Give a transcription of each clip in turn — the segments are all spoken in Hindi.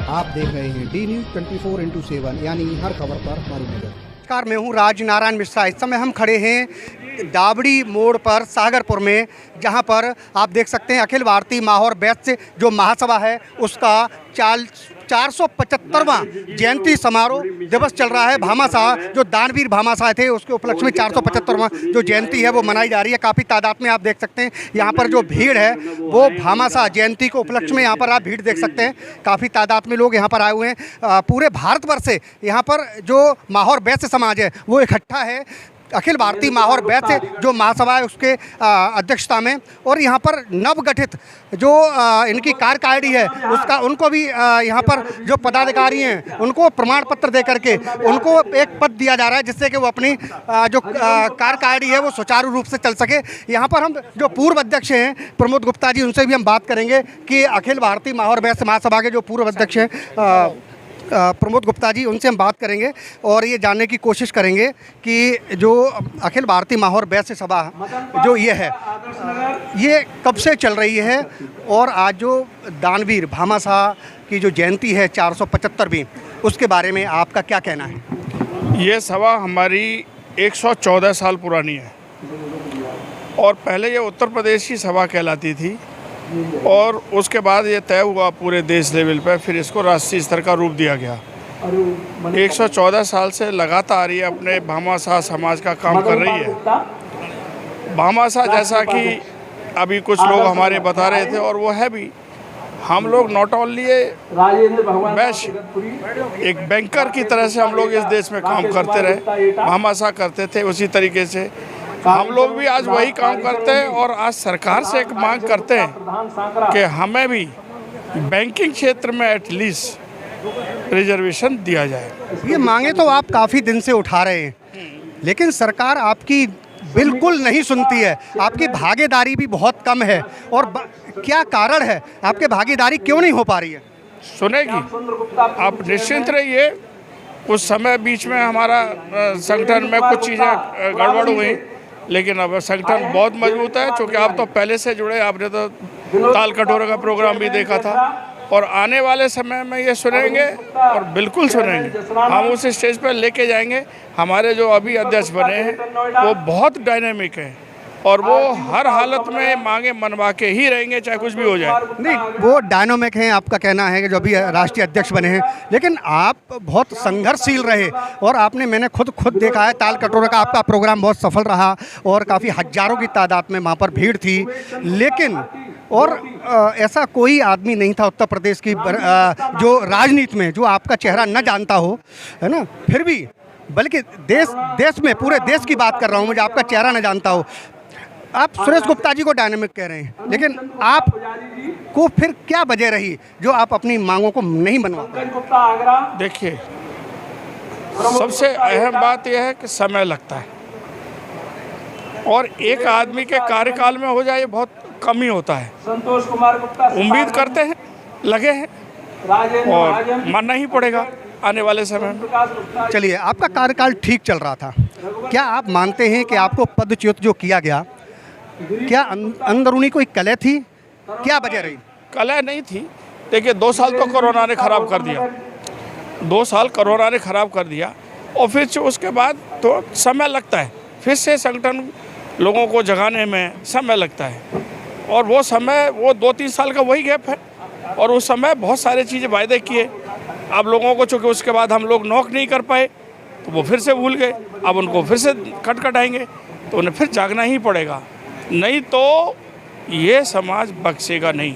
आप देख रहे हैं डी न्यूज़ 24x7 यानी हर खबर पर हमारी नज़र। नमस्कार, मैं हूँ राज नारायण मिश्रा। इस समय हम खड़े हैं डाबड़ी मोड़ पर सागरपुर में, जहाँ पर आप देख सकते हैं अखिल भारतीय माहौर वैश्य जो महासभा है उसका 475वां जयंती समारोह दिवस चल रहा है। भामाशाह जो दानवीर भामाशाह थे उसके उपलक्ष्य में 475वां जो जयंती है वो मनाई जा रही है। काफ़ी तादाद में आप देख सकते हैं यहाँ पर जो भीड़ है वो भामाशाह जयंती के उपलक्ष्य में यहाँ पर आप भीड़ देख सकते हैं। काफ़ी तादाद में लोग यहाँ पर आए हुए हैं। पूरे भारतवर्ष से यहाँ पर जो माहौर वैश्य समाज है वो इकट्ठा है अखिल भारतीय माहौर वैश्य जो महासभा है उसके अध्यक्षता में। और यहाँ पर नवगठित जो इनकी कार्यकारिणी है उसका उनको भी यहाँ पर जो पदाधिकारी हैं उनको प्रमाण पत्र दे करके उनको एक पद दिया जा रहा है जिससे कि वो अपनी जो कार्यकारिणी है वो सुचारू रूप से चल सके। यहाँ पर हम जो पूर्व अध्यक्ष हैं प्रमोद गुप्ता जी, उनसे भी हम बात करेंगे कि अखिल भारतीय माहौर वैश्य महासभा के जो पूर्व अध्यक्ष हैं प्रमोद गुप्ता जी, उनसे हम बात करेंगे और ये जानने की कोशिश करेंगे कि जो अखिल भारतीय माहौर वैश्य सभा जो ये है ये कब से चल रही है और आज जो दानवीर भामाशाह की जो जयंती है 475वीं, उसके बारे में आपका क्या कहना है? ये सभा हमारी 114 साल पुरानी है और पहले ये उत्तर प्रदेश की सभा कहलाती थी और उसके बाद ये तय हुआ पूरे देश लेवल पर, फिर इसको राष्ट्रीय स्तर का रूप दिया गया। 114 साल से लगातार ये अपने भामाशाह समाज का काम कर रही है। भामाशाह जैसा कि अभी कुछ लोग हमारे बता रहे थे और वो है भी, हम लोग नॉट ओनली वैश्य, एक बैंकर की तरह से हम लोग इस देश में काम करते रहे। भामाशाह करते थे उसी तरीके से हम लोग भी आज वही काम करते हैं और आज सरकार से एक मांग करते हैं कि हमें भी बैंकिंग क्षेत्र में एटलीस्ट रिजर्वेशन दिया जाए। ये मांगे तो आप काफ़ी दिन से उठा रहे हैं लेकिन सरकार आपकी बिल्कुल नहीं सुनती है। आपकी भागीदारी भी बहुत कम है और क्या कारण है, आपकी भागीदारी क्यों नहीं हो पा रही है? सुनेगी, आप निश्चिंत रहिए। कुछ समय बीच में हमारा संगठन में कुछ चीज़ें गड़बड़ हुई लेकिन अब संगठन बहुत मजबूत है। चूँकि आप तो पहले से जुड़े, आपने तो ताल कटोरे का प्रोग्राम भी देखा था और आने वाले समय में ये सुनेंगे और बिल्कुल सुनेंगे। हम उस स्टेज पर लेके जाएंगे। हमारे जो अभी अध्यक्ष बने हैं वो बहुत डायनेमिक हैं और वो हर हालत में मांगे मनवा के ही रहेंगे चाहे कुछ भी हो जाए। नहीं, वो डायनामिक हैं, आपका कहना है कि जो अभी राष्ट्रीय अध्यक्ष बने हैं, लेकिन आप बहुत संघर्षशील रहे और मैंने खुद देखा है ताल कटोरा का आपका प्रोग्राम बहुत सफल रहा और काफ़ी हजारों की तादाद में वहाँ पर भीड़ थी। लेकिन और ऐसा कोई आदमी नहीं था उत्तर प्रदेश की जो राजनीति में जो आपका चेहरा न जानता हो, है ना, फिर भी बल्कि देश में पूरे देश की बात कर रहा हूँ, मुझे आपका चेहरा न जानता हो। आप सुरेश गुप्ता जी को डायनेमिक कह रहे हैं लेकिन आप को फिर क्या वजह रही जो आप अपनी मांगों को नहीं बनवा पाए? देखिए, सबसे अहम बात यह है कि समय लगता है और एक आदमी के कार्यकाल में हो जाए ये बहुत कम ही होता है। उम्मीद करते हैं, लगे हैं और मानना ही पड़ेगा आने वाले समय में। चलिए, आपका कार्यकाल ठीक चल रहा था, क्या आप मानते हैं कि आपको पदच्युत जो किया गया, क्या अंदरूनी कोई कलह थी, क्या वजह रही? कलह नहीं थी। देखिए, 2 साल तो कोरोना ने ख़राब कर दिया, 2 साल कोरोना ने ख़राब कर दिया और फिर से उसके बाद तो समय लगता है, फिर से संगठन लोगों को जगाने में समय लगता है और वो समय वो 2-3 साल का वही गैप है और उस समय बहुत सारी चीज़ें वायदे किए। अब लोगों को चूँकि उसके बाद हम लोग नौक नहीं कर पाए तो वो फिर से भूल गए, अब उनको फिर से खटखटाएंगे तो उन्हें फिर जागना ही पड़ेगा, नहीं तो ये समाज बख्शेगा नहीं।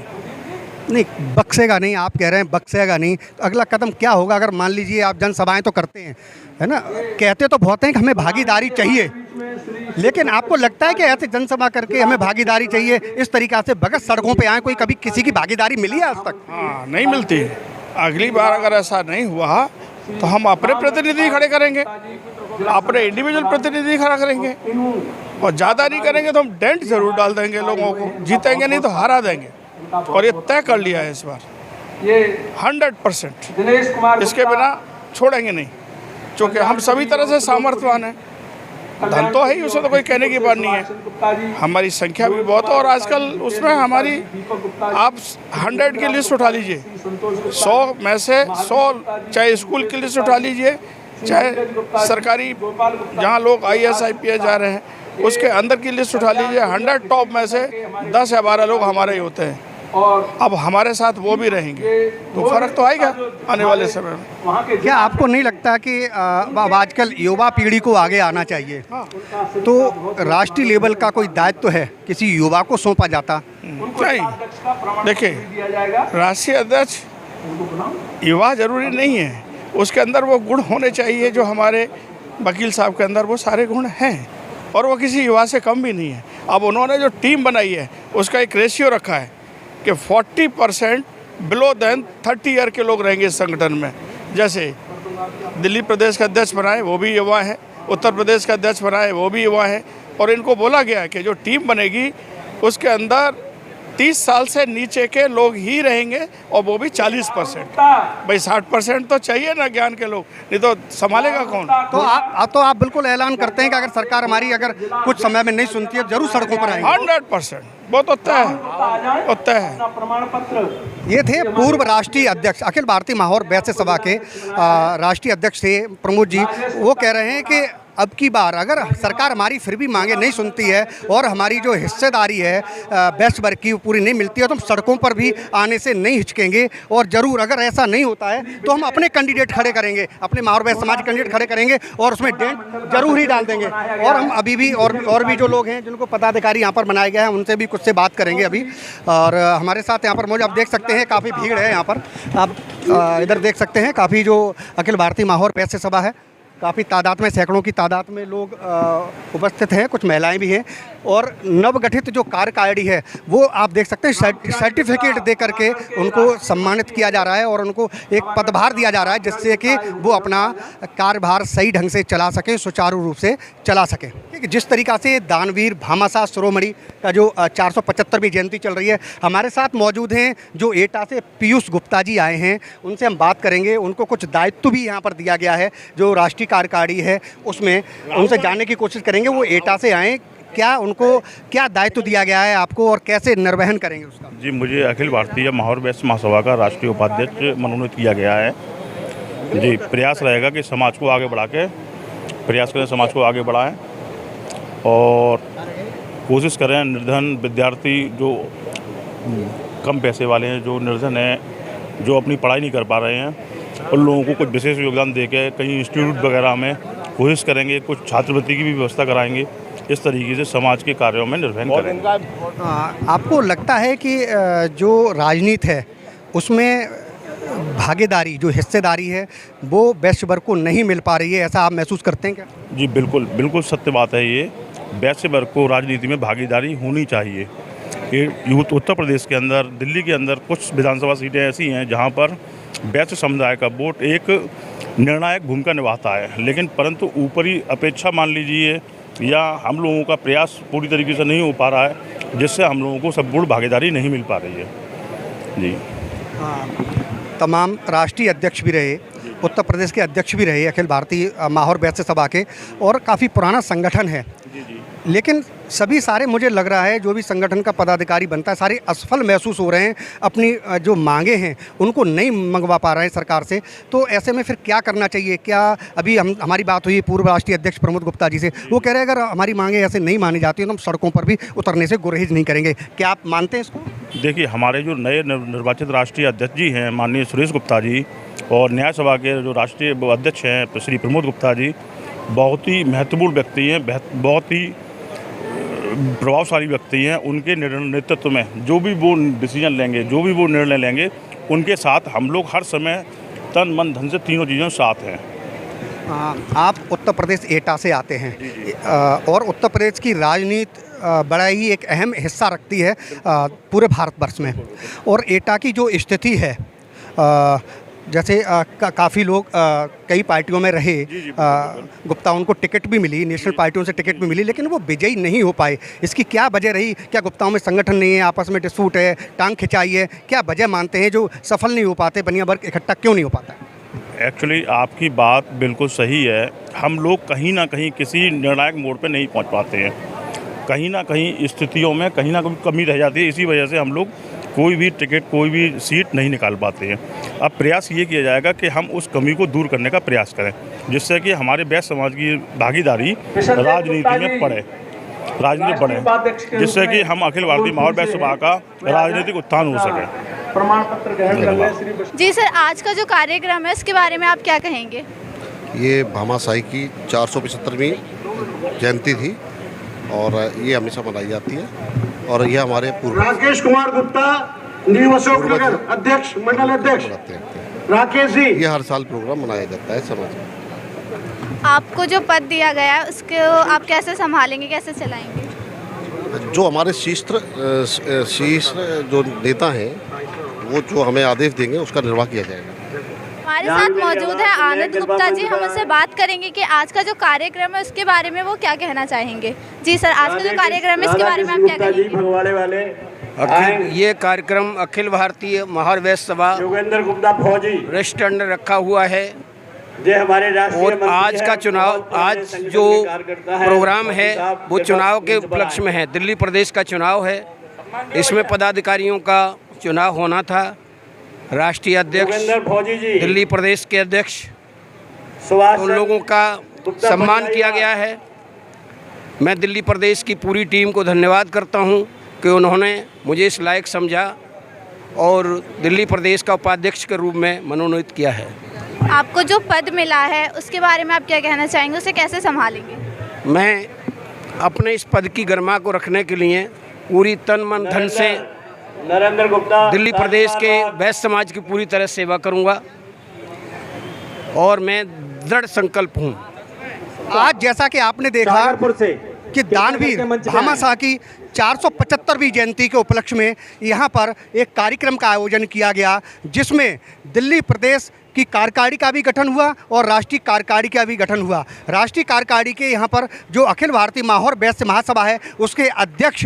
नहीं, बख्शेगा नहीं, आप कह रहे हैं बख्शेगा नहीं। तो अगला कदम क्या होगा? अगर मान लीजिए आप जनसभाएं तो करते हैं, है ना, कहते तो बहुत हैं कि हमें भागीदारी चाहिए, लेकिन आपको लगता है कि ऐसे जनसभा करके हमें भागीदारी चाहिए, इस तरीक़ा से बगैर सड़कों पे आए, कोई कभी किसी की भागीदारी मिली है आज तक? हाँ, नहीं मिलती। अगली बार अगर ऐसा नहीं हुआ तो हम अपने प्रतिनिधि खड़े करेंगे, अपने इंडिविजुअल प्रतिनिधि खड़ा करेंगे और ज़्यादा नहीं करेंगे तो हम डेंट जरूर डाल देंगे लोगों को। जीतेंगे नहीं तो हरा देंगे और ये तय कर लिया है इस बार 100%। इसके बिना छोड़ेंगे नहीं, क्योंकि हम सभी तरह से सामर्थ्यवान हैं धन तो है ही, उसमें तो कोई कहने की बात नहीं है। हमारी संख्या भी बहुत है और आजकल उसमें हमारी, आप 100 की लिस्ट उठा लीजिए, 100 में से 100, चाहे स्कूल की लिस्ट उठा लीजिए, चाहे सरकारी जहाँ लोग IAS IPS जा रहे हैं उसके अंदर की लिस्ट उठा लीजिए, 100 टॉप में से 10 या 12 लोग हमारे ही होते हैं। अब हमारे साथ वो भी रहेंगे तो फर्क तो आएगा आने वाले समय में। क्या आपको नहीं लगता कि अब आजकल युवा पीढ़ी को आगे आना चाहिए, तो राष्ट्रीय लेवल का कोई दायित्व तो है किसी युवा को सौंपा जाता? नहीं, देखिए, राष्ट्रीय अध्यक्ष युवा जरूरी नहीं है, उसके अंदर वो गुण होने चाहिए जो हमारे वकील साहब के अंदर वो सारे गुण हैं, और वो किसी युवा से कम भी नहीं है। अब उन्होंने जो टीम बनाई है उसका एक रेशियो रखा है कि 40% बिलो देन 30 ईयर के लोग रहेंगे इस संगठन में। जैसे दिल्ली प्रदेश का अध्यक्ष बनाए वो भी युवा है, उत्तर प्रदेश का अध्यक्ष बनाए वो भी युवा है, और इनको बोला गया है कि जो टीम बनेगी उसके अंदर 30 साल से नीचे के लोग ही रहेंगे, और वो भी 40%। भाई 60% तो चाहिए ना ज्ञान के लोग, नहीं तो संभालेगा कौन? तो आप बिल्कुल ऐलान करते हैं कि अगर सरकार हमारी अगर कुछ समय में नहीं सुनती है जरूर सड़कों पर आएंगे? 100%, वो तो तय है। ये थे पूर्व राष्ट्रीय अध्यक्ष, अखिल भारतीय महावर वैश्य सभा के राष्ट्रीय अध्यक्ष थे प्रमोद जी। वो कह रहे हैं कि अब की बार अगर सरकार हमारी फिर भी मांगे नहीं सुनती है और हमारी जो हिस्सेदारी है वैश्य वर्ग की पूरी नहीं मिलती है, तो हम सड़कों पर भी आने से नहीं हिचकेंगे, और ज़रूर अगर ऐसा नहीं होता है तो हम अपने कैंडिडेट खड़े करेंगे, अपने महावर वैश्य समाज कैंडिडेट खड़े करेंगे और उसमें डेंट जरूर ही डाल देंगे। और हम अभी भी और भी जो लोग हैं जिनको पदाधिकारी यहाँ पर बनाए गए हैं उनसे भी कुछ से बात करेंगे अभी। और हमारे साथ यहाँ पर मौजूद आप देख सकते हैं काफ़ी भीड़ है यहाँ पर, आप इधर देख सकते हैं काफ़ी जो अखिल भारतीय महावर वैश्य सभा है, काफ़ी तादाद में, सैकड़ों की तादाद में लोग उपस्थित हैं, कुछ महिलाएं भी हैं, और नवगठित जो कार्यकारिणी है वो आप देख सकते हैं सर्टिफिकेट दे करके उनको सम्मानित किया जा रहा है और उनको एक पदभार दिया जा रहा है जिससे कि वो अपना कार्यभार सही ढंग से चला सकें, सुचारू रूप से चला सकें। जिस तरीक़ा से दानवीर भामाशाह शिरोमणि का जो 475वीं जयंती चल रही है, हमारे साथ मौजूद हैं जो एटा से पीयूष गुप्ता जी आए हैं, उनसे हम बात करेंगे। उनको कुछ दायित्व भी यहाँ पर दिया गया है जो राष्ट्रीय कार्यकारिणी है उसमें, उनसे जानने की कोशिश करेंगे। वो एटा से आए, क्या उनको क्या दायित्व दिया गया है आपको और कैसे निर्वहन करेंगे उसका? जी, मुझे अखिल भारतीय महावर वैश्य महासभा का राष्ट्रीय उपाध्यक्ष मनोनीत किया गया है। जी, प्रयास रहेगा कि समाज को आगे बढ़ा के प्रयास करें, समाज को आगे बढ़ाएं और कोशिश करें निर्धन विद्यार्थी जो कम पैसे वाले हैं, जो निर्धन हैं, जो अपनी पढ़ाई नहीं कर पा रहे हैं, उन लोगों को कुछ विशेष योगदान देके कहीं इंस्टीट्यूट वगैरह में कोशिश करेंगे, कुछ छात्रवृत्ति की भी व्यवस्था कराएंगे। इस तरीके से समाज के कार्यों में निर्वहन करेंगे। आपको लगता है कि जो राजनीति है उसमें भागीदारी, जो हिस्सेदारी है वो वैश्य वर्ग को नहीं मिल पा रही है, ऐसा आप महसूस करते हैं क्या? जी बिल्कुल, बिल्कुल सत्य बात है ये। वैश्य वर्ग को राजनीति में भागीदारी होनी चाहिए। ये उत्तर प्रदेश के अंदर, दिल्ली के अंदर कुछ विधानसभा सीटें ऐसी हैं जहाँ पर वैश्य समुदाय का वोट एक निर्णायक भूमिका निभाता है, लेकिन परंतु ऊपरी अपेक्षा मान लीजिए या हम लोगों का प्रयास पूरी तरीके से नहीं हो पा रहा है, जिससे हम लोगों को संपूर्ण भागीदारी नहीं मिल पा रही है। जी तमाम राष्ट्रीय अध्यक्ष भी रहे, उत्तर प्रदेश के अध्यक्ष भी रहे अखिल भारतीय महावर वैश्य सभा के, और काफ़ी पुराना संगठन है। लेकिन सभी सारे, मुझे लग रहा है जो भी संगठन का पदाधिकारी बनता है, सारे असफल महसूस हो रहे हैं, अपनी जो मांगे हैं उनको नहीं मंगवा पा रहे हैं सरकार से। तो ऐसे में फिर क्या करना चाहिए? क्या अभी हमारी बात हुई पूर्व राष्ट्रीय अध्यक्ष प्रमोद गुप्ता जी से, वो कह रहे हैं अगर हमारी मांगे ऐसे नहीं मानी जाती तो हम सड़कों पर भी उतरने से गुरेज नहीं करेंगे। क्या आप मानते हैं इसको? देखिए, हमारे जो नए निर्वाचित राष्ट्रीय अध्यक्ष जी हैं माननीय सुरेश गुप्ता जी, और न्याय सभा के जो राष्ट्रीय अध्यक्ष हैं श्री प्रमोद गुप्ता जी, बहुत ही महत्वपूर्ण व्यक्ति हैं, बहुत ही प्रभावशाली व्यक्ति हैं। उनके नेतृत्व में जो भी वो डिसीजन लेंगे, जो भी वो निर्णय लेंगे, उनके साथ हम लोग हर समय तन मन धन से तीनों चीज़ों साथ हैं। आप उत्तर प्रदेश एटा से आते हैं और उत्तर प्रदेश की राजनीति बड़ा ही एक अहम हिस्सा रखती है पूरे भारतवर्ष में, और एटा की जो स्थिति है, जैसे काफ़ी लोग कई पार्टियों में रहे, गुप्ता उनको टिकट भी मिली, नेशनल पार्टियों से टिकट भी मिली, लेकिन वो विजयी नहीं हो पाए। इसकी क्या वजह रही? क्या गुप्ताओं में संगठन नहीं है, आपस में डिस्प्यूट है, टांग खिंचाई है? क्या वजह मानते हैं जो सफल नहीं हो पाते, बनिया वर्ग इकट्ठा क्यों नहीं हो पाता? एक्चुअली आपकी बात बिल्कुल सही है। हम लोग कहीं ना कहीं किसी निर्णायक मोड़ पे नहीं पहुंच पाते हैं। कहीं ना कहीं स्थितियों में कहीं ना कहीं कमी रह जाती है। इसी वजह से हम लोग कोई भी टिकट, कोई भी सीट नहीं निकाल पाते हैं। अब प्रयास ये किया जाएगा कि हम उस कमी को दूर करने का प्रयास करें, जिससे कि हमारे वैश्य समाज की भागीदारी राजनीति में बढ़े, जिससे कि हम अखिल भारतीय महावर वैश्य सभा का राजनीतिक उत्थान हो सके। प्रमाण पत्र ग्रहण कर लें। जी सर, आज का जो कार्यक्रम है उसके बारे में आप क्या कहेंगे? ये भामाशाही की 475वीं जयंती थी और ये हमेशा मनाई जाती है। और ये हमारे पूर्व राकेश कुमार गुप्ता, न्यू अशोक नगर अध्यक्ष, मंडल अध्यक्ष राकेश जी। ये हर साल प्रोग्राम मनाया जाता है समाज में। आपको जो पद दिया गया है उसको आप कैसे संभालेंगे, कैसे चलाएंगे? जो हमारे शीर्ष जो नेता हैं वो जो हमें आदेश देंगे उसका निर्वाह किया जाएगा। हमारे साथ मौजूद है आनंद गुप्ता जी। हम उनसे बात करेंगे कि आज का जो कार्यक्रम है उसके बारे में वो क्या कहना चाहेंगे। जी सर, आज का जो कार्यक्रम है इसके बारे में आप क्या कहेंगे? ये कार्यक्रम अखिल भारतीय महावर वैश्य सभा योगेंद्र गुप्ता फौजी रजिस्टर अंडर रखा हुआ है। ये हमारे राष्ट्रीय और आज का चुनाव, आज जो प्रोग्राम है वो चुनाव के उपलक्ष्य में है। दिल्ली प्रदेश का चुनाव है, इसमें पदाधिकारियों का चुनाव होना था। राष्ट्रीय अध्यक्ष, दिल्ली प्रदेश के अध्यक्ष, उन लोगों का सम्मान किया गया है। मैं दिल्ली प्रदेश की पूरी टीम को धन्यवाद करता हूं कि उन्होंने मुझे इस लायक समझा और दिल्ली प्रदेश का उपाध्यक्ष के रूप में मनोनीत किया है। आपको जो पद मिला है उसके बारे में आप क्या कहना चाहेंगे, उसे कैसे संभालेंगे? मैं अपने इस पद की गरिमा को रखने के लिए पूरी तन मन धन से नरेंद्र गुप्ता दिल्ली प्रदेश के वैश्य समाज की पूरी तरह सेवा करूंगा और मैं दृढ़ संकल्प हूं। आज जैसा कि आपने देखा कि दानवीर भामाशाह की 475वीं जयंती के उपलक्ष्य में यहाँ पर एक कार्यक्रम का आयोजन किया गया, जिसमें दिल्ली प्रदेश की कार्यकारिणी का भी गठन हुआ और राष्ट्रीय कार्यकारिणी का भी गठन हुआ। राष्ट्रीय कार्यकारिणी के यहाँ पर जो अखिल भारतीय महावर वैश्य महासभा है उसके अध्यक्ष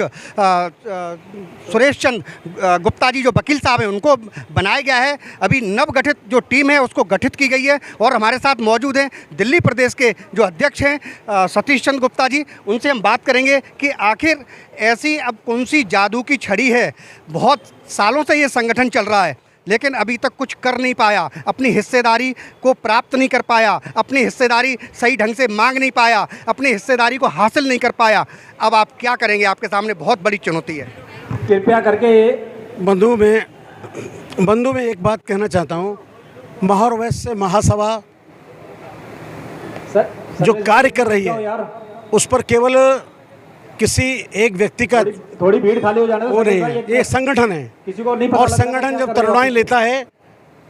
सुरेश चंद्र गुप्ता जी जो वकील साहब हैं उनको बनाया गया है। अभी नवगठित जो टीम है उसको गठित की गई है और हमारे साथ मौजूद हैं दिल्ली प्रदेश के जो अध्यक्ष हैं सतीश चंद्र गुप्ता जी। उनसे हम बात करेंगे कि आखिर ऐसी अब कौन सी जादू की छड़ी है। बहुत सालों से ये संगठन चल रहा है लेकिन अभी तक कुछ कर नहीं पाया, अपनी हिस्सेदारी को प्राप्त नहीं कर पाया, अपनी हिस्सेदारी सही ढंग से मांग नहीं पाया, अपनी हिस्सेदारी को हासिल नहीं कर पाया। अब आप क्या करेंगे? आपके सामने बहुत बड़ी चुनौती है। कृपया करके बंधु में एक बात कहना चाहता हूँ। महावर वैश्य महासभा जो कार्य कर रही है उस पर केवल किसी एक व्यक्ति का थोड़ी भीड़ खाली हो जाने वो नहीं, ये संगठन है। किसी को नहीं और संगठन जब तरुणाई लेता है,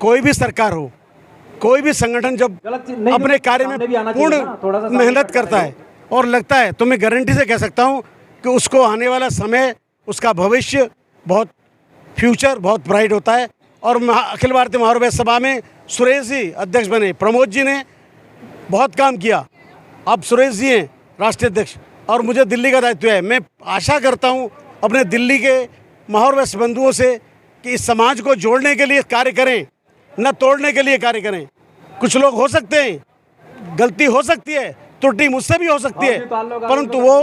कोई भी सरकार हो, कोई भी संगठन जब अपने कार्य में पूर्ण मेहनत करता है और लगता है तो मैं गारंटी से कह सकता हूँ कि उसको आने वाला समय, उसका भविष्य बहुत फ्यूचर बहुत ब्राइट होता है। और अखिल भारतीय महावर वैश्य सभा में सुरेश जी अध्यक्ष बने, प्रमोद जी ने बहुत काम किया, अब सुरेश जी हैं राष्ट्रीय अध्यक्ष और मुझे दिल्ली का दायित्व है। मैं आशा करता हूं अपने दिल्ली के महावर वैश्य बंधुओं से कि इस समाज को जोड़ने के लिए कार्य करें, न तोड़ने के लिए कार्य करें। कुछ लोग हो सकते हैं, गलती हो सकती है, त्रुटि मुझसे भी हो सकती है, परंतु वो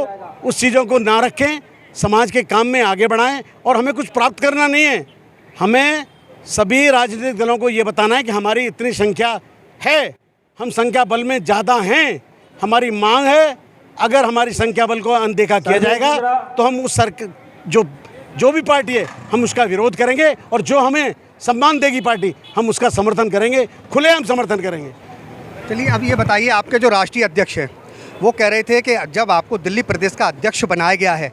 उस चीज़ों को ना रखें, समाज के काम में आगे बढ़ाएं। और हमें कुछ प्राप्त करना नहीं है, हमें सभी राजनीतिक दलों को ये बताना है कि हमारी इतनी संख्या है, हम संख्या बल में ज़्यादा हैं, हमारी मांग है। अगर हमारी संख्या बल को अनदेखा किया जाएगा तो हम उस जो भी पार्टी है हम उसका विरोध करेंगे और जो हमें सम्मान देगी पार्टी हम उसका समर्थन करेंगे, खुलेआम समर्थन करेंगे। चलिए अब ये बताइए, आपके जो राष्ट्रीय अध्यक्ष हैं वो कह रहे थे कि जब आपको दिल्ली प्रदेश का अध्यक्ष बनाया गया है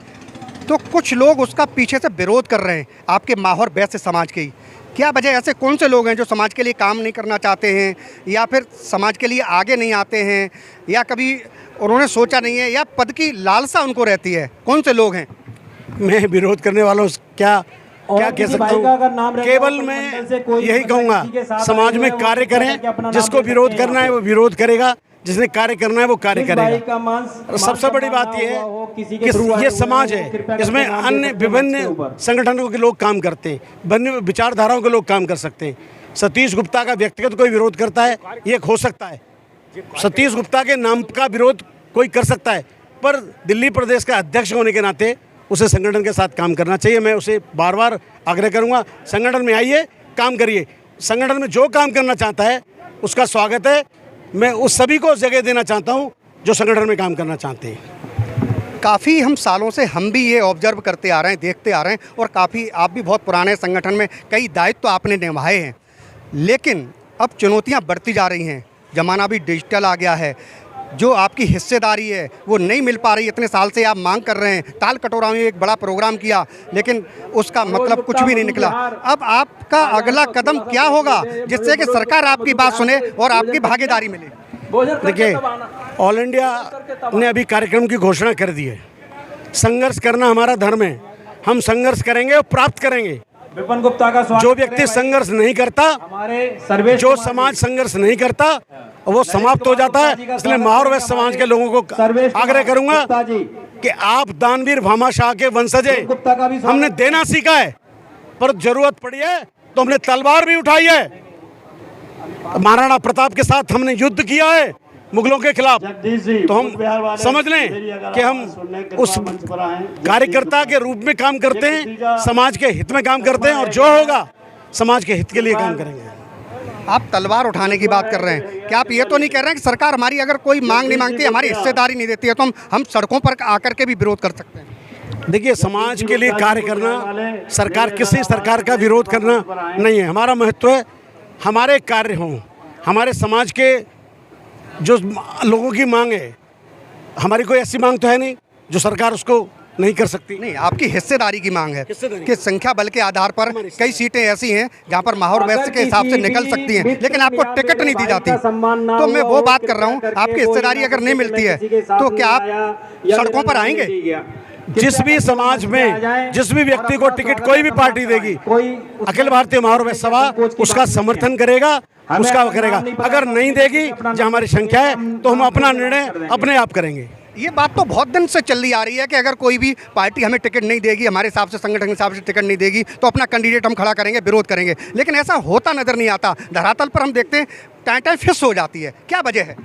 तो कुछ लोग उसका पीछे से विरोध कर रहे हैं, आपके महावर वैश्य समाज के ही। क्या वजह, ऐसे कौन से लोग हैं जो समाज के लिए काम नहीं करना चाहते हैं या फिर समाज के लिए आगे नहीं आते हैं या कभी उन्होंने सोचा नहीं है या पद की लालसा उनको रहती है? कौन से लोग हैं? मैं विरोध करने वालों से क्या कह सकता हूँ? केवल मैं यही कहूँगा समाज में कार्य करें, जिसको विरोध करना है वो विरोध करेगा, जिसने कार्य करना है वो कार्य करेगा। सबसे बड़ी बात यह है कि ये समाज है, इसमें अन्य विभिन्न संगठनों के लोग काम करते हैं, विभिन्न विचारधाराओं के लोग काम कर सकते हैं। सतीश गुप्ता का व्यक्तिगत कोई विरोध करता है, ये हो सकता है। सतीश गुप्ता के नाम का विरोध कोई कर सकता है, पर दिल्ली प्रदेश का अध्यक्ष होने के नाते उसे संगठन के साथ काम करना चाहिए। मैं उसे बार बार आग्रह करूंगा, संगठन में आइए, काम करिए। संगठन में जो काम करना चाहता है उसका स्वागत है। मैं उस सभी को जगह देना चाहता हूं जो संगठन में काम करना चाहते हैं। काफ़ी हम सालों से हम भी ये ऑब्जर्व करते आ रहे हैं, देखते आ रहे हैं, और काफ़ी आप भी बहुत पुराने संगठन में कई दायित्व तो आपने निभाए हैं, लेकिन अब चुनौतियां बढ़ती जा रही हैं। ज़माना भी डिजिटल आ गया है, जो आपकी हिस्सेदारी है वो नहीं मिल पा रही। इतने साल से आप मांग कर रहे हैं, ताल कटोरा में एक बड़ा प्रोग्राम किया, लेकिन उसका मतलब कुछ भी नहीं निकला। अब आपका अगला कदम क्या होगा जिससे कि सरकार आपकी बात सुने और आपकी भागीदारी मिले? देखिए, ऑल इंडिया ने अभी कार्यक्रम की घोषणा कर दी है। संघर्ष करना हमारा धर्म है, हम संघर्ष करेंगे और प्राप्त करेंगे। विपिन गुप्ता का स्वागत। जो व्यक्ति संघर्ष नहीं करता, जो समाज संघर्ष नहीं करता, वो समाप्त हो जाता है। इसलिए माहौर वैश्य समाज के लोगों को आग्रह करूंगा कि आप दानवीर भामाशाह के वंशज हैं। हमने देना सीखा है, पर जरूरत पड़ी है तो हमने तलवार भी उठाई है। महाराणा प्रताप के साथ हमने युद्ध किया है मुगलों के खिलाफ, तो हम समझ लें कि हम उस कार्यकर्ता के रूप में काम करते हैं, समाज के हित में काम करते हैं, और जो होगा समाज के हित के लिए काम करेंगे। आप तलवार उठाने की बात कर रहे हैं, क्या आप ये तो नहीं कह रहे हैं कि सरकार हमारी अगर कोई मांग नहीं मांगती, हमारी हिस्सेदारी नहीं देती है, तो हम सड़कों पर आकर के भी विरोध कर सकते हैं? देखिए, समाज के लिए कार्य करना, सरकार किसी सरकार का विरोध करना नहीं है। हमारा महत्व है हमारे कार्य हों, हमारे समाज के जो लोगों की मांग है। हमारी कोई ऐसी मांग तो है नहीं जो सरकार उसको नहीं कर सकती। नहीं, आपकी हिस्सेदारी की मांग है कि संख्या बल के आधार पर कई सीटें ऐसी हैं जहां पर माहौर वैश्य के हिसाब से निकल सकती हैं, लेकिन आपको टिकट नहीं दी जाती। तो मैं वो बात कर रहा हूं, आपकी हिस्सेदारी अगर नहीं मिलती है तो क्या आप सड़कों पर आएंगे? जिस भी समाज में जिस भी व्यक्ति को टिकट कोई भी पार्टी देगी, अखिल भारतीय माहौर वैश्य सभा उसका समर्थन करेगा, उसका करेगा। अगर नहीं देगी, जो हमारी संख्या है, तो हम अपना निर्णय अपने आप करेंगे। ये बात तो बहुत दिन से चली आ रही है कि अगर कोई भी पार्टी हमें टिकट नहीं देगी, हमारे हिसाब से संगठन के हिसाब से टिकट नहीं देगी, तो अपना कैंडिडेट हम खड़ा करेंगे, विरोध करेंगे, लेकिन ऐसा होता नजर नहीं आता। धरातल पर हम देखते हैं टाँटाँ फिक्स हो जाती है। क्या वजह है?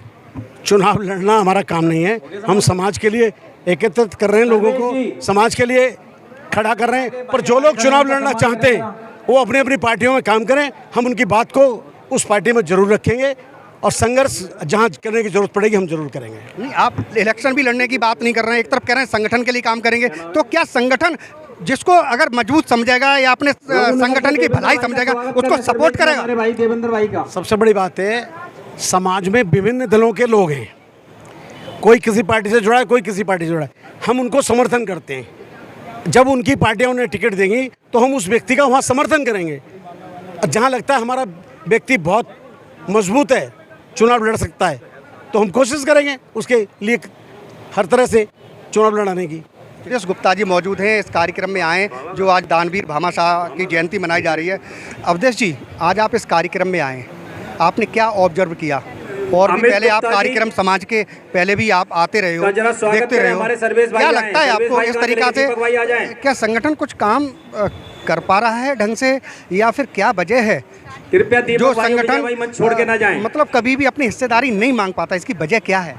चुनाव लड़ना हमारा काम नहीं है। हम समाज के लिए एकत्रित कर रहे हैं, लोगों को समाज के लिए खड़ा कर रहे हैं, पर जो लोग चुनाव लड़ना चाहते हैं वो अपनी अपनी पार्टियों में काम करें। हम उनकी बात को उस पार्टी में जरूर रखेंगे, और संघर्ष जहाँ करने की जरूरत पड़ेगी हम जरूर करेंगे। नहीं, आप इलेक्शन भी लड़ने की बात नहीं कर रहे हैं, एक तरफ कह रहे हैं संगठन के लिए काम करेंगे, तो क्या संगठन जिसको अगर मजबूत समझेगा या अपने संगठन की भलाई समझेगा उसको सपोर्ट करेगा? सबसे बड़ी बात है, समाज में विभिन्न दलों के लोग हैं, कोई किसी पार्टी से जुड़ा है, कोई किसी पार्टी से जुड़ा है। हम उनको समर्थन करते हैं। जब उनकी पार्टियां उन्हें टिकट देंगी तो हम उस व्यक्ति का वहाँ समर्थन करेंगे। जहाँ लगता है हमारा व्यक्ति बहुत मजबूत है, चुनाव लड़ सकता है, तो हम कोशिश करेंगे उसके लिए हर तरह से चुनाव लड़ाने की। सुरेश गुप्ता जी मौजूद हैं, इस कार्यक्रम में आए जो आज दानवीर भामाशाह की जयंती मनाई जा रही है। अवधेश जी, आज आप इस कार्यक्रम में आए, आपने क्या ऑब्जर्व किया? और भी पहले आप कार्यक्रम समाज के पहले भी आप आते रहे हो, देखते रहे हो, क्या लगता है आपको इस तरीका से क्या संगठन कुछ काम कर पा रहा है ढंग से, या फिर क्या वजह है जो संगठन छोड़ के ना जाएं, मतलब कभी भी अपनी हिस्सेदारी नहीं मांग पाता? इसकी वजह क्या है?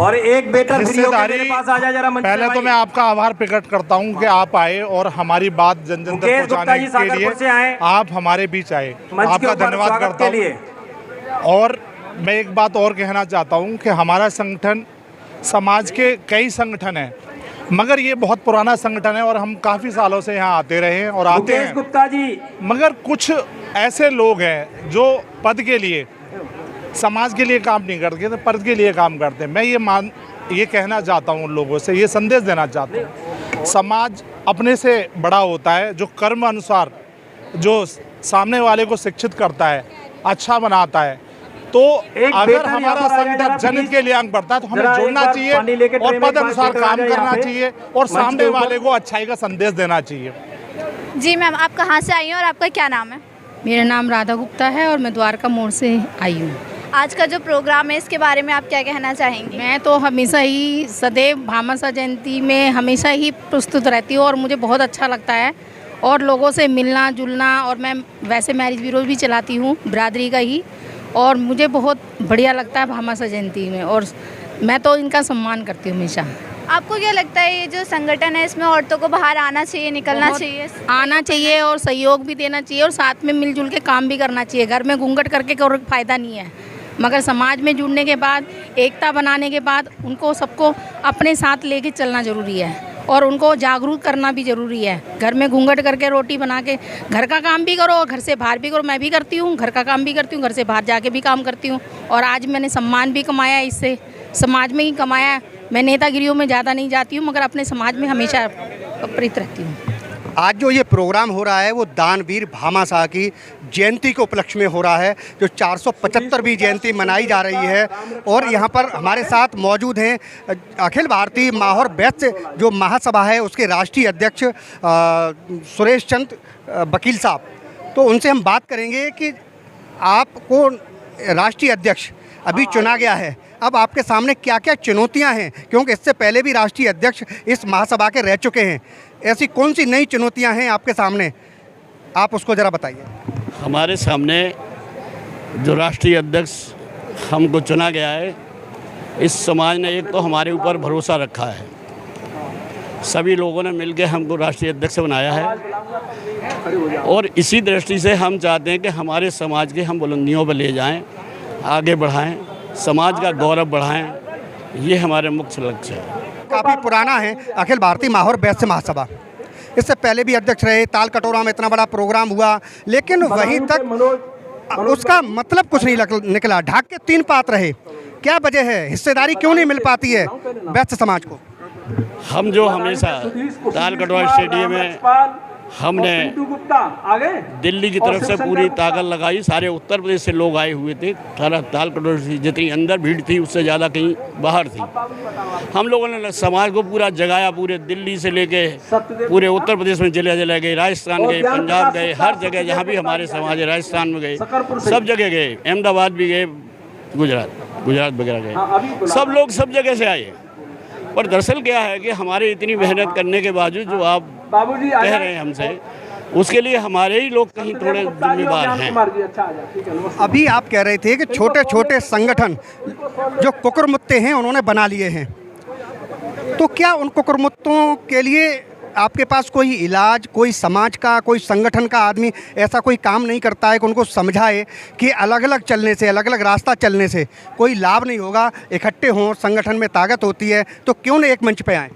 और एक बेटा हिस्सेदारी, पहले तो मैं आपका आभार प्रकट करता हूं कि आप आए और हमारी बात जन जन तक पहुंचाने के लिए आप हमारे बीच आए, आपका धन्यवाद करता हूं। और मैं एक बात और कहना चाहता हूं कि हमारा संगठन, समाज के कई संगठन हैं, मगर ये बहुत पुराना संगठन है और हम काफ़ी सालों से यहाँ आते रहे हैं और आते हैं। गुप्ता जी, मगर कुछ ऐसे लोग हैं जो पद के लिए, समाज के लिए काम नहीं करते, तो पद के लिए काम करते हैं। मैं ये कहना चाहता हूँ उन लोगों से, ये संदेश देना चाहता हूँ, समाज अपने से बड़ा होता है, जो कर्म अनुसार जो सामने वाले को शिक्षित करता है, अच्छा बनाता है। तो अगर हमारा संगठन जनहित के लिए आगे बढ़ता है तो हमें जुड़ना चाहिए और पद अनुसार काम करना चाहिए और सामने वाले को अच्छाई का संदेश देना चाहिए। जी मैम, आप कहाँ से आई हैं और आपका क्या नाम है? मेरा नाम राधा गुप्ता है और मैं द्वारका मोड़ से आई हूँ। आज का जो प्रोग्राम है इसके बारे में आप क्या कहना चाहेंगी? मैं तो हमेशा ही सदैव भामाशाह जयंती में हमेशा ही प्रस्तुत रहती हूँ और मुझे बहुत अच्छा लगता है और लोगों से मिलना जुलना, और मैं वैसे मैरिज ब्यूरो भी चलाती हूँ बिरादरी का ही, और मुझे बहुत बढ़िया लगता है भामाशाह जयंती में, और मैं तो इनका सम्मान करती हूँ हमेशा। आपको क्या लगता है ये जो संगठन है इसमें औरतों को बाहर आना चाहिए, निकलना चाहिए? आना चाहिए और सहयोग भी देना चाहिए, और साथ में मिलजुल के काम भी करना चाहिए। घर में घूंघट करके कोई फ़ायदा नहीं है, मगर समाज में जुड़ने के बाद, एकता बनाने के बाद उनको सबको अपने साथ लेके चलना ज़रूरी है, और उनको जागरूक करना भी ज़रूरी है। घर में घूंघट करके रोटी बना के घर का काम भी करो और घर से बाहर भी करो। मैं भी करती हूँ, घर का काम भी करती हूँ, घर से बाहर जाके भी काम करती हूँ, और आज मैंने सम्मान भी कमाया, इससे समाज में ही कमाया। मैं नेतागिरियों में ज़्यादा नहीं जाती हूँ, मगर अपने समाज में हमेशा प्रेरित रहती हूँ। आज जो ये प्रोग्राम हो रहा है वो दानवीर भामाशाह की जयंती के उपलक्ष्य में हो रहा है, जो 475वीं जयंती मनाई जा रही है। और यहाँ पर हमारे साथ मौजूद हैं अखिल भारतीय माहौर वैश्य जो महासभा है उसके राष्ट्रीय अध्यक्ष सुरेश चंद्र वकील साहब। तो उनसे हम बात करेंगे कि आपको राष्ट्रीय अध्यक्ष अभी चुना गया है, अब आपके सामने क्या क्या चुनौतियां हैं, क्योंकि इससे पहले भी राष्ट्रीय अध्यक्ष इस महासभा के रह चुके हैं। ऐसी कौन सी नई चुनौतियां हैं आपके सामने, आप उसको ज़रा बताइए। हमारे सामने जो राष्ट्रीय अध्यक्ष हमको चुना गया है, इस समाज ने एक तो हमारे ऊपर भरोसा रखा है, सभी लोगों ने मिलकर हमको राष्ट्रीय अध्यक्ष बनाया है, और इसी दृष्टि से हम चाहते हैं कि हमारे समाज के हम बुलंदियों पर ले जाएं, आगे बढ़ाएं, समाज का गौरव बढ़ाएं। ये हमारे मुख्य लक्ष्य है। काफ़ी पुराना है अखिल भारतीय माहौर वैश्य महासभा, इससे पहले भी अध्यक्ष रहे। ताल कटोरा में इतना बड़ा प्रोग्राम हुआ, लेकिन वहीं तक उसका मतलब कुछ नहीं निकला। ढाक के 3 पात रहे, क्या वजह है? हिस्सेदारी क्यों नहीं मिल पाती है वैश्य समाज को? हम जो हमेशा ताल कटोरा स्टेडियम में हमने दिल्ली की तरफ से पूरी ताकत लगाई, सारे उत्तर प्रदेश से लोग आए हुए थे। सारा ताल कटोरा से जितनी अंदर भीड़ थी उससे ज़्यादा कहीं बाहर थी। हम लोगों ने समाज को पूरा जगाया, पूरे दिल्ली से लेके पूरे उत्तर प्रदेश में जिले गए, राजस्थान गए, पंजाब गए, हर जगह जहाँ भी हमारे समाज है, राजस्थान में गए, सब जगह गए, अहमदाबाद भी गए, गुजरात वगैरह गए, सब लोग सब जगह से आए। पर दरअसल क्या है कि हमारे इतनी मेहनत करने के बावजूद जो आप कह रहे हैं हमसे, उसके लिए हमारे ही लोग कहीं थोड़े जिम्मेदार हैं। अभी आप कह रहे थे कि छोटे छोटे संगठन जो कुकुरमुत्ते हैं उन्होंने बना लिए हैं, तो क्या उन कुकुरमुत्तों के लिए आपके पास कोई इलाज, कोई समाज का, कोई संगठन का आदमी ऐसा कोई काम नहीं करता है कि उनको समझाए कि अलग अलग चलने से, अलग अलग रास्ता चलने से कोई लाभ नहीं होगा, इकट्ठे हों, संगठन में ताकत होती है, तो क्यों नहीं एक मंच पे आए?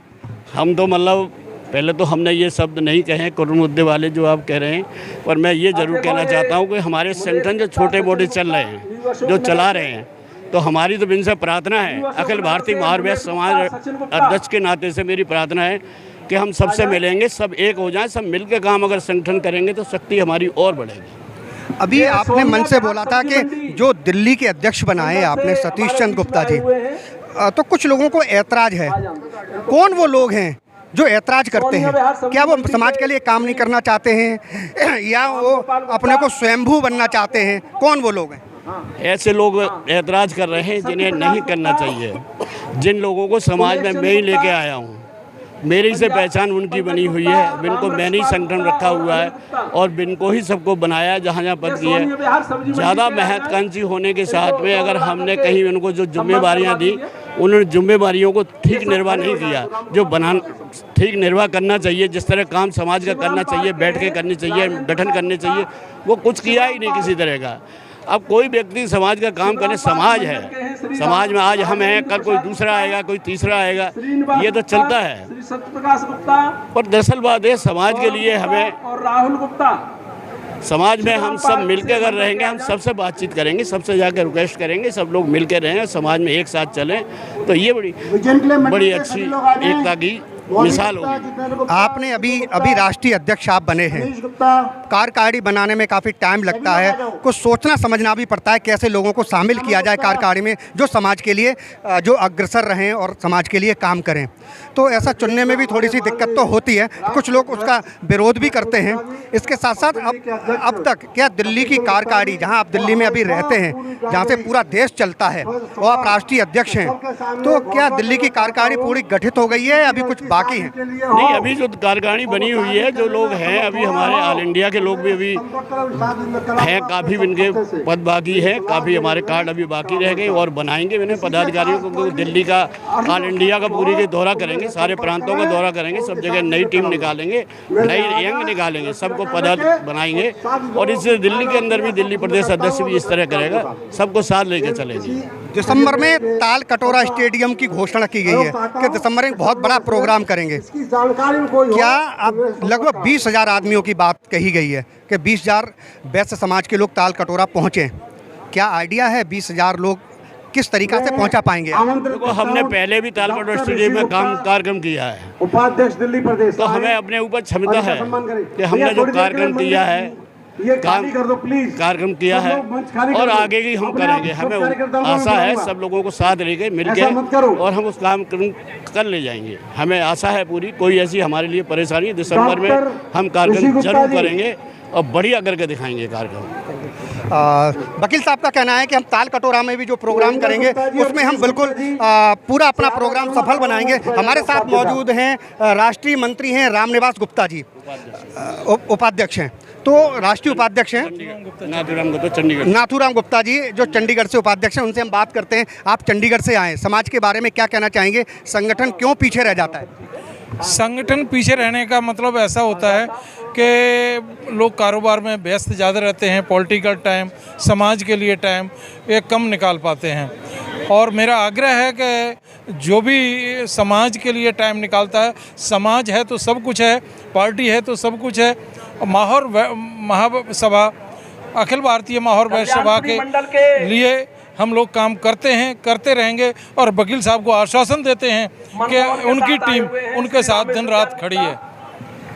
हम तो मतलब पहले तो हमने ये शब्द नहीं कहे कुकुरमुत्ते वाले जो आप कह रहे हैं, पर मैं ये ज़रूर कहना चाहता हूँ कि हमारे संगठन जो छोटे मोटे चल रहे हैं, जो चला रहे हैं, तो हमारी तो इनसे प्रार्थना है, अखिल भारतीय माहौर वैश्य समाज अध्यक्ष के नाते से मेरी प्रार्थना है कि हम सबसे मिलेंगे, सब एक हो जाएं, सब मिलकर काम अगर संगठन करेंगे तो शक्ति हमारी और बढ़ेगी। अभी आपने मन से बोला था कि जो दिल्ली के अध्यक्ष बनाए आपने सतीश चंद्र गुप्ता जी, तो कुछ लोगों को ऐतराज़ है। कौन वो लोग हैं जो ऐतराज़ करते हैं? क्या वो समाज के लिए काम नहीं करना चाहते हैं या वो अपने को स्वयंभू बनना चाहते हैं? कौन वो लोग हैं? ऐसे लोग ऐतराज़ कर रहे हैं जिन्हें नहीं करना चाहिए। जिन लोगों को समाज में मैं ही लेके आया हूँ, मेरी से पहचान उनकी बनी हुई है, बिनको मैंने ही संगठन रखा हुआ है और बिनको ही सबको बनाया जहाँ जहाँ पद किए। ज़्यादा महत्वाकांक्षी होने के साथ में अगर हमने कहीं उनको जो जिम्मेवारियाँ दी, उन्होंने जिम्मेवारियों को ठीक निर्वाह नहीं किया। जो ठीक निर्वाह करना चाहिए, जिस तरह काम समाज का करना चाहिए, बैठ के करनी चाहिए, गठन करने चाहिए, वो कुछ किया ही नहीं किसी तरह का। अब कोई व्यक्ति समाज का काम करने, समाज है, समाज में आज हम हैं, कल कोई दूसरा आएगा, कोई तीसरा आएगा, ये तो चलता है। पर दरअसल बात है, समाज के लिए हमें, समाज में हम सब मिलकर अगर रहेंगे, हम सबसे बातचीत करेंगे, सबसे जाकर रिक्वेस्ट करेंगे, सब लोग मिलकर रहें, समाज में एक साथ चलें, तो ये बड़ी अच्छी एकता की मिसाल होगी। आपने अभी राष्ट्रीय अध्यक्ष आप बने हैं, कार्यकारिणी बनाने में काफ़ी टाइम लगता है, कुछ सोचना समझना भी पड़ता है कैसे लोगों को शामिल किया जाए कार्यकारिणी में, जो समाज के लिए जो अग्रसर रहें और समाज के लिए काम करें। तो ऐसा चुनने में भी थोड़ी सी दिक्कत तो होती है, कुछ लोग उसका विरोध भी करते हैं। इसके साथ साथ अब तक क्या दिल्ली की कार्यकारिणी, जहाँ आप दिल्ली में अभी रहते हैं, जहाँ से पूरा देश चलता है और आप राष्ट्रीय अध्यक्ष हैं, तो क्या दिल्ली की कार्यकारिणी पूरी गठित हो गई है? अभी कुछ बाकी हैं? नहीं, अभी जो कार्यकारिणी बनी हुई है, जो लोग हैं अभी हमारे ऑल इंडिया के लोग भी अभी हैं, काफ़ी इनके पद बाकी हैं, काफ़ी हमारे कार्ड अभी बाकी रह गए और बनाएंगे इन्हें पदाधिकारियों को। दिल्ली का ऑल इंडिया का पूरी के दौरा करेंगे, सारे प्रांतों का दौरा करेंगे, सब जगह नई टीम निकालेंगे, नई यंग निकालेंगे, सबको पद बनाएंगे। और इस दिल्ली के अंदर भी दिल्ली प्रदेश अध्यक्ष भी इस तरह करेगा, सबको साथ लेकर चलेंगे। दिसंबर में ताल कटोरा स्टेडियम की घोषणा की गई है कि दिसंबर में बहुत बड़ा प्रोग्राम करेंगे। क्या अब लगभग 20,000 आदमियों की बात कही गई है कि 20,000 वैश्य समाज के लोग ताल कटोरा पहुँचे? क्या आइडिया है 20,000 लोग किस तरीका से पहुंचा पाएंगे? देखो, हमने पहले भी ताल कटोरा स्टेडियम में कार्यक्रम किया है, उपाध्यक्ष दिल्ली प्रदेश, तो हमें अपने ऊपर क्षमता है कि हमने जो कार्यक्रम किया है, कार्यक्रम किया है और आगे भी हम करेंगे। हमें आशा है सब लोगों को साथ लेके मिलकर और हम उस काम कर ले जाएंगे। हमें आशा है पूरी, कोई ऐसी हमारे लिए परेशानी, दिसंबर में हम कार्यक्रम जरूर करेंगे और बढ़िया करके दिखाएंगे कार्यक्रम। वकील साहब का कहना है कि हम ताल कटोरा में भी जो प्रोग्राम करेंगे उसमें हम बिल्कुल पूरा अपना प्रोग्राम सफल बनाएंगे। हमारे साथ मौजूद हैं राष्ट्रीय मंत्री हैं रामनिवास गुप्ता जी, उपाध्यक्ष हैं, तो राष्ट्रीय उपाध्यक्ष हैं नाथूराम गुप्ता जी जो चंडीगढ़ से उपाध्यक्ष हैं। उनसे हम बात करते हैं। आप चंडीगढ़ से आए, समाज के बारे में क्या कहना चाहेंगे? संगठन क्यों पीछे रह जाता है? संगठन पीछे रहने का मतलब ऐसा होता है कि लोग कारोबार में व्यस्त ज़्यादा रहते हैं, पॉलिटिकल टाइम, समाज के लिए टाइम ये कम निकाल पाते हैं। और मेरा आग्रह है कि जो भी समाज के लिए टाइम निकालता है, समाज है तो सब कुछ है, पार्टी है तो सब कुछ है। माहौर महासभा, अखिल भारतीय माहौर वैश्य सभा के लिए हम लोग काम करते हैं, करते रहेंगे और वकील साहब को आश्वासन देते हैं कि उनकी टीम उनके साथ दिन रात खड़ी है।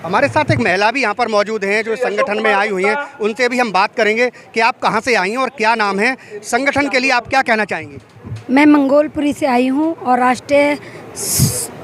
हमारे साथ एक महिला भी यहाँ पर मौजूद हैं जो संगठन में आई हुई हैं, उनसे भी हम बात करेंगे कि आप कहाँ से आई हैं और क्या नाम है, संगठन के लिए आप क्या कहना चाहेंगी? मैं मंगोलपुरी से आई हूँ और राष्ट्रीय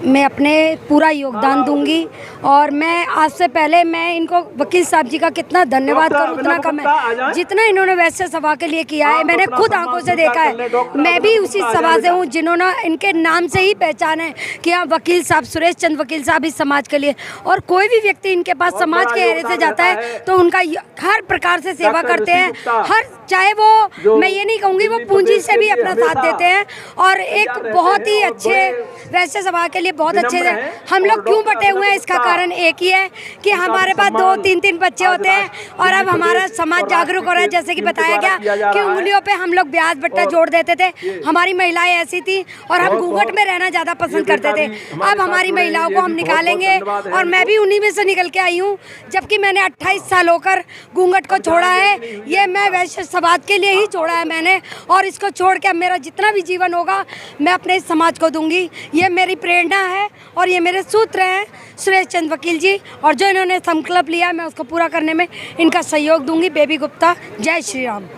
मैं अपने पूरा योगदान दूंगी। और मैं आज से पहले मैं इनको वकील साहब जी का कितना धन्यवाद करूँ उतना कम है। जितना इन्होंने वैश्य सभा के लिए किया है मैंने खुद आंखों से देखा है। मैं भी उसी सभा से हूँ जिन्होंने इनके नाम से ही पहचान है कि हाँ वकील साहब, सुरेश चंद्र वकील साहब इस समाज के लिए। और कोई भी व्यक्ति इनके पास समाज के एरे से जाता है तो उनका हर प्रकार से सेवा करते हैं, हर चाहे वो मैं ये नहीं कहूँगी वो पूंजी से भी अपना साथ देते हैं। और एक बहुत ही अच्छे वैश्य सभा के लिए बहुत अच्छे हम लोग क्यों बटे हुए हैं, इसका कारण एक ही है कि हमारे पास 2-3 बच्चे होते हैं और अब हमारा समाज जागरूक हो रहा है। जैसे कि बताया गया कि उंगलियों पे हम लोग ब्याज बट्टा जोड़ देते थे, हमारी महिलाएं ऐसी थी और हम घूंघट में रहना ज़्यादा पसंद करते थे। अब हमारी महिलाओं को हम निकालेंगे और मैं भी उन्हीं में से निकल के आई हूँ। जबकि मैंने 28 साल होकर घूंघट को छोड़ा है, ये मैं वैश्य समाज के लिए ही छोड़ा है मैंने। और इसको छोड़ के अब मेरा जितना भी जीवन होगा मैं अपने इस समाज को दूंगी। ये मेरी प्रेरणा है और ये मेरे सूत्र हैं सुरेश चंद्र वकील जी, और जो इन्होंने संकल्प लिया मैं उसको पूरा करने में इनका सहयोग दूंगी। बेबी गुप्ता, जय श्री राम।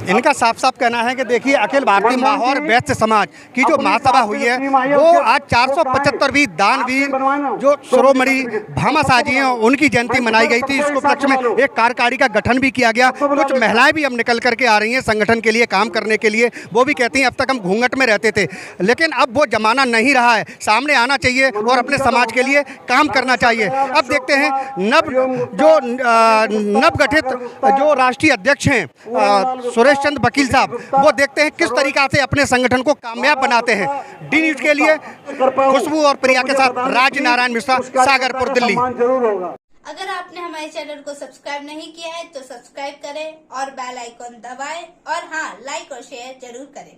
इनका साफ साफ कहना है कि देखिए अखिल भारतीय माहौर वैश्य समाज की जो महासभा हुई है वो आज 475वीं दानवीर जो शिरोमणि भामाशाह जी हैं उनकी जयंती मनाई गई थी। इसको उपलक्ष्य में एक कार्यकारिणी का गठन भी किया गया। कुछ महिलाएं भी अब निकल करके आ रही हैं संगठन के लिए काम करने के लिए। वो भी कहती हैं अब तक हम घूंघट में रहते थे, लेकिन अब वो जमाना नहीं रहा है, सामने आना चाहिए और अपने समाज के लिए काम करना चाहिए। अब देखते हैं नवगठित जो राष्ट्रीय अध्यक्ष हैं सुरेश चंद्र वकील साहब, वो देखते हैं किस तरीका से अपने संगठन को कामयाब बनाते हैं। डी न्यूज के लिए खुशबू और प्रिया के साथ राज नारायण मिश्रा, सागरपुर, दिल्ली। अगर आपने हमारे चैनल को सब्सक्राइब नहीं किया है तो सब्सक्राइब करें और बेल आइकॉन दबाएं और हाँ लाइक और शेयर जरूर करें।